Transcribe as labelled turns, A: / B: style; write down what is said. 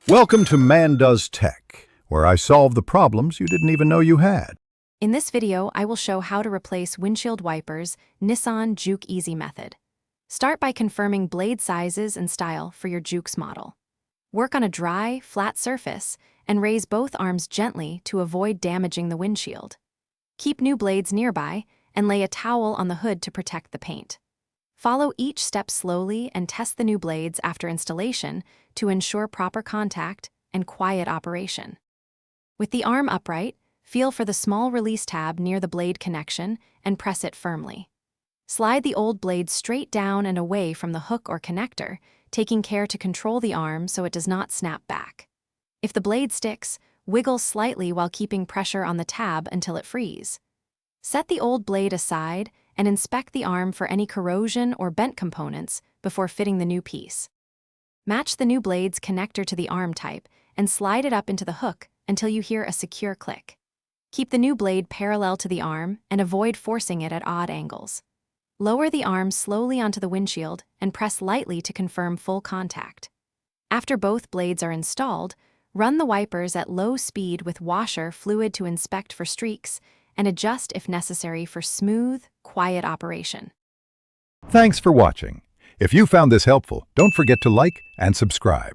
A: Welcome to Man Does Tech, where I solve the problems you didn't even know you had.
B: In this video, I will show how to replace windshield wipers Nissan Juke Easy method. Start by confirming blade sizes and style for your Juke's model. Work on a dry, flat surface and raise both arms gently to avoid damaging the windshield. Keep new blades nearby and lay a towel on the hood to protect the paint. Follow each step slowly and test the new blades after installation to ensure proper contact and quiet operation. With the arm upright, feel for the small release tab near the blade connection and press it firmly. Slide the old blade straight down and away from the hook or connector, taking care to control the arm so it does not snap back. If the blade sticks, wiggle slightly while keeping pressure on the tab until it frees. Set the old blade aside and inspect the arm for any corrosion or bent components before fitting the new piece. Match the new blade's connector to the arm type and slide it up into the hook until you hear a secure click. Keep the new blade parallel to the arm and avoid forcing it at odd angles. Lower the arm slowly onto the windshield and press lightly to confirm full contact. After both blades are installed, run the wipers at low speed with washer fluid to inspect for streaks and adjust if necessary for smooth, quiet operation.
A: Thanks for watching. If you found this helpful, don't forget to like and subscribe.